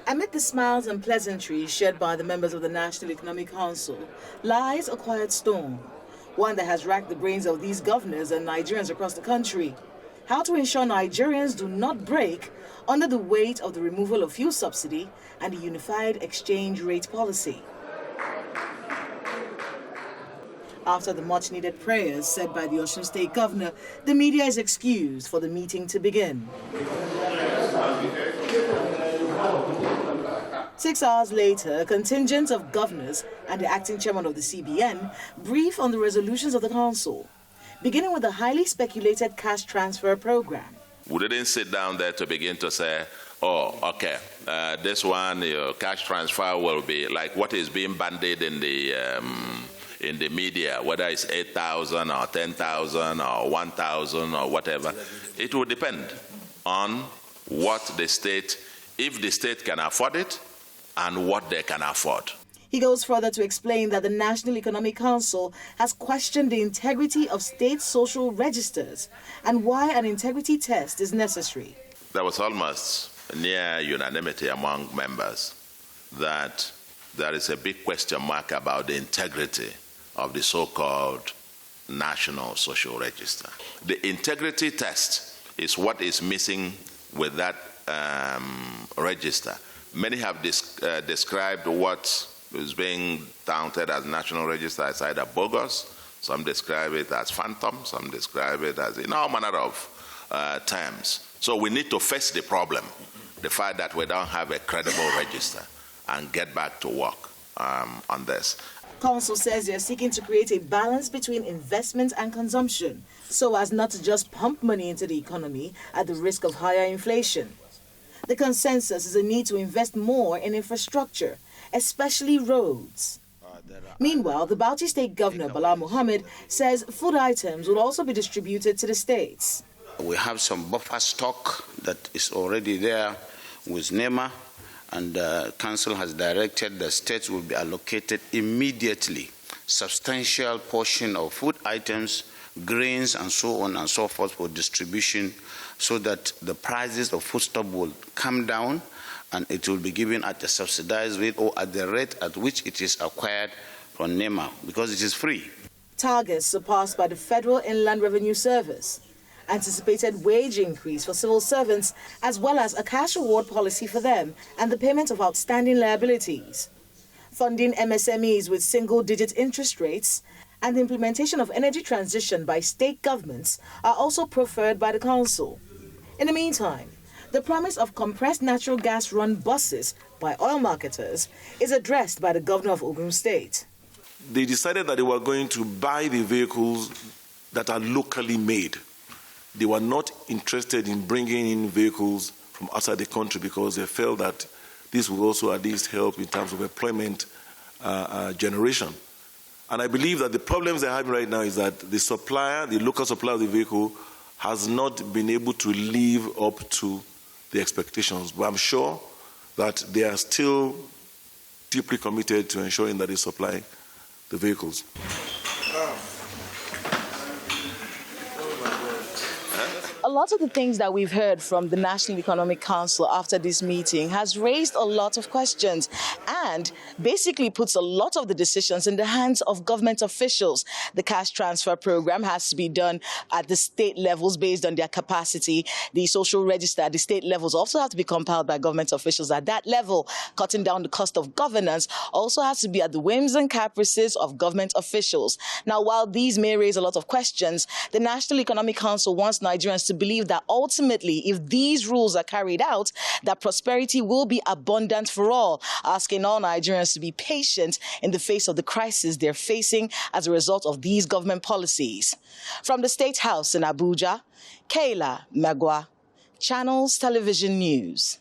Amid the smiles and pleasantries shared by the members of the National Economic Council lies a quiet storm, one that has racked the brains of these governors and Nigerians across the country. How to ensure Nigerians do not break under the weight of the removal of fuel subsidy and the unified exchange rate policy. After the much-needed prayers said by the Osun State Governor, the media is excused for the meeting to begin. 6 hours later, a contingent of governors and the acting chairman of the CBN brief on the resolutions of the council, beginning with the highly speculated cash transfer program. We didn't sit down there to begin to say, oh, okay, this one, your cash transfer will be like what is being bandied in the media, whether it's 8,000 or 10,000 or 1,000 or whatever. It will depend on what the state, if the state can afford it, and what they can afford. He goes further to explain that the National Economic Council has questioned the integrity of state social registers and why an integrity test is necessary. There was almost near unanimity among members that there is a big question mark about the integrity of the so-called National Social Register. The integrity test is what is missing with that register. Many have described what is being counted as National Register as either bogus, some describe it as phantom, some describe it as in all manner of terms. So we need to face the problem, the fact that we don't have a credible register, and get back to work on this. Council says they are seeking to create a balance between investment and consumption so as not to just pump money into the economy at the risk of higher inflation. The consensus is a need to invest more in infrastructure, especially roads. Meanwhile, the Bauchi State Governor, Bala Mohammed, says food items will also be distributed to the states. We have some buffer stock that is already there with NEMA, and the Council has directed the states will be allocated immediately substantial portion of food items, grains, and so on and so forth for distribution, so that the prices of foodstuff will come down and it will be given at a subsidized rate or at the rate at which it is acquired from NEMA, because it is free. Targets surpassed by the Federal Inland Revenue Service, anticipated wage increase for civil servants, as well as a cash award policy for them and the payment of outstanding liabilities. Funding MSMEs with single-digit interest rates and the implementation of energy transition by state governments are also preferred by the Council. In the meantime, the promise of compressed natural gas-run buses by oil marketers is addressed by the governor of Ogun State. They decided that they were going to buy the vehicles that are locally made. They were not interested in bringing in vehicles from outside the country because they felt that this will also at least help in terms of employment generation. And I believe that the problems they're having right now is that the supplier, the local supplier of the vehicle, has not been able to live up to the expectations. But I'm sure that they are still deeply committed to ensuring that they supply the vehicles. A lot of the things that we've heard from the National Economic Council after this meeting has raised a lot of questions and basically puts a lot of the decisions in the hands of government officials. The cash transfer program has to be done at the state levels based on their capacity. The social register at the state levels also have to be compiled by government officials at that level. Cutting down the cost of governance also has to be at the whims and caprices of government officials. Now, while these may raise a lot of questions, the National Economic Council wants Nigerians to believe that ultimately, if these rules are carried out, that prosperity will be abundant for all, asking all Nigerians to be patient in the face of the crisis they're facing as a result of these government policies. From the State House in Abuja, Kayla Magwa, Channels Television News.